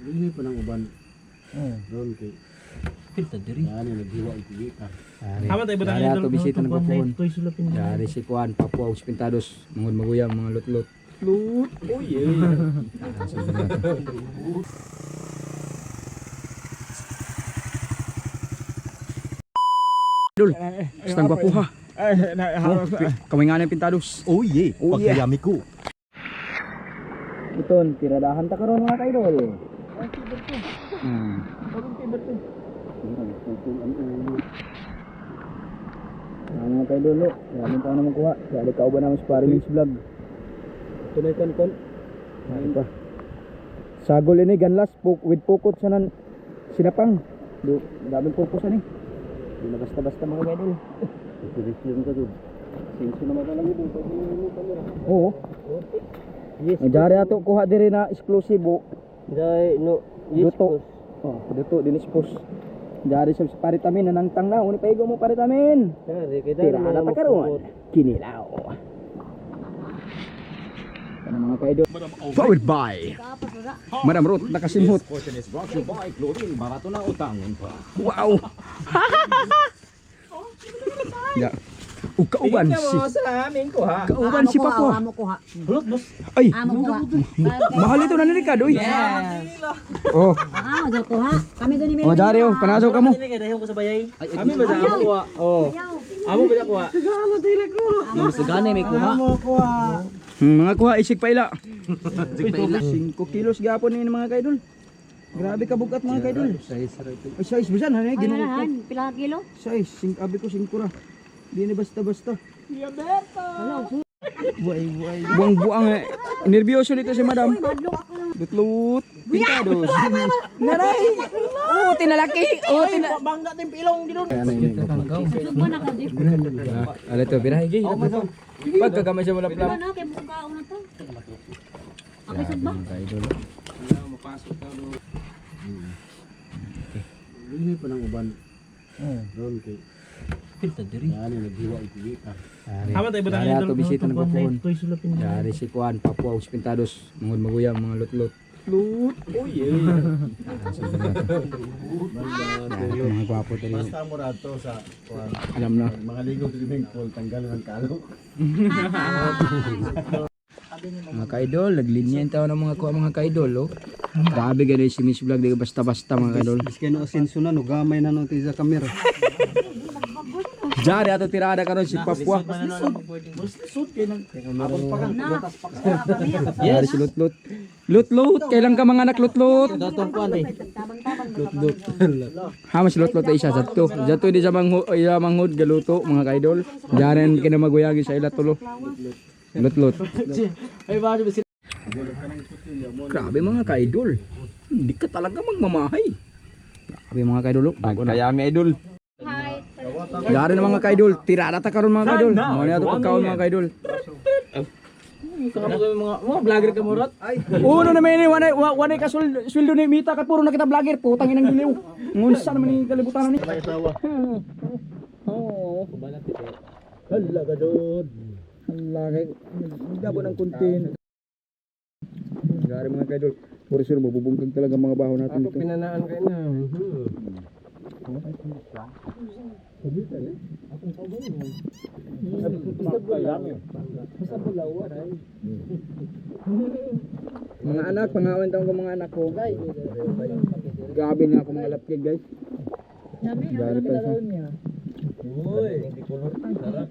Ini pa nang uban. Doon kay Filter diri. yani naghiwa itigikan. Tama tayo ba tayo Dari ato bisita ng papon. Toy sila pin. Dari si Kuan, Papua, Pintados, mangod maguyang mga lutlot. Lut. Oh yeah. Dul, stang Papua. Kamay nga ng Pintados. Oh yeah. Oh, yeah. Pagkayami ko. Iton, tiradahan ta karon mga kaidol. Mga kaidol, lo. Yaman pa naman kuha. Dali ka ba naman sa Parimins Vlog. Tunay kan kon. Ayun pa. Sagol ini ganlas with pukot sanan sinapang. Do, daming pupusan ni. Di na basta-basta mga kaidol. Itigikan ka doon. Senso naman lang ito pag mo kamera. Oo. Yes. Majari ato kuha diri na eksklusibo. Dai no. Yes. Luto. Oh, dito dinispos. Dari sa paritamin nanangtang na, uni paigo mo paritamin. Dari kay Tira na ta karon. Kinilaw. Ano mga kaidol? Powered by Madam Ruth nakasimhot. Portion is brought to you by Clothing. Barato na utangon pa. Wow. Ya. Kauban si. Salamin ko ha. Kauban si Papua. Amo ko ha. Bulot boss. Ay, Amo ko ha. mahal ito na ni Ricardo. Oh, Ah, dal ko ha. Kami gani oh dari oh, panasaw ka mo. Kay dayon ko sa bayay. Ami ba sa amo ko? Oh. Amo ba ko? Amo sagana may kuha. Mga kuha isig pa ila. 5 kilos gapon ni mga kaidol. Grabe ka bugat mga kaidol. Ay, size bisan ha, Ano ginuot ko. na, pila ka kilo? Size, abi ko 5 ra. Di ni basta-basta. Buang-buang eh. Nervyoso nito si madam. Lutlut. Pintados. Naray. Oh, tinalaki. Oh, Bangga tin pilong gidon. Subo na ka dip. Ala to, birahe gi. Pagkagamay sa wala Subo plan. na kay mukhaon na to. Ako sugba. Ini pa nang uban. Doon kay Filter diri. yani naghiwa itigikan. Tama tayo ba Dari tayo ato bisita ng papon. Toy sila pin. Dari si Kuan, Papua, Pintados, mangod maguyang mga lutlot. Lut. Oh yeah. Mga gwapo tali. Basta mo rato sa kuan. Alam na. Mga ligo swimming pool tanggalan ng kalo. Mga kaidol, naglinya yung tao ng mga kaidol, oh. Grabe ganun si Miss Vlog, di ka basta-basta mga kaidol. Biskay no asenso na no gamay na no ti sa kamera. Jari ato tirada karon si Papua. Sud kay nang Jari si Lutlot. Lutlot, kailan ka mga anak Lutlot? Datong kuan eh. Lutlot. Hamas Lutlot ay isa zato. Zato di sa manghod galuto mga kaidol. Jari kina maguyagi sa ila tulo. Lutlot. Ay ba ba Grabe mga kaidol. Hindi ka talaga magmamahay. Grabe mga kaidol. Bago na. kayami idol. Dari na mga kaidol, tirada ta karon mga kaidol. Mo na ato pagkaon mga kaidol. Kamu mga vlogger ka murat? Uno na may wala ka sweldo ni Mita ka puro na kita vlogger putang inang giliw. Ngunsa naman ni kalibutan ni. Oo. Hala ka dod. Hala kay gabo ng content. Dari mga kaidol, puro sir mabubungkag talaga mga baho natin dito. Pinanaan kayo na. Mga anak, pangawan taong ko mga anak ko. Grabe na ako mga lapkig guys. Dari pa sa. Uy, hindi kulor ta. Sarap.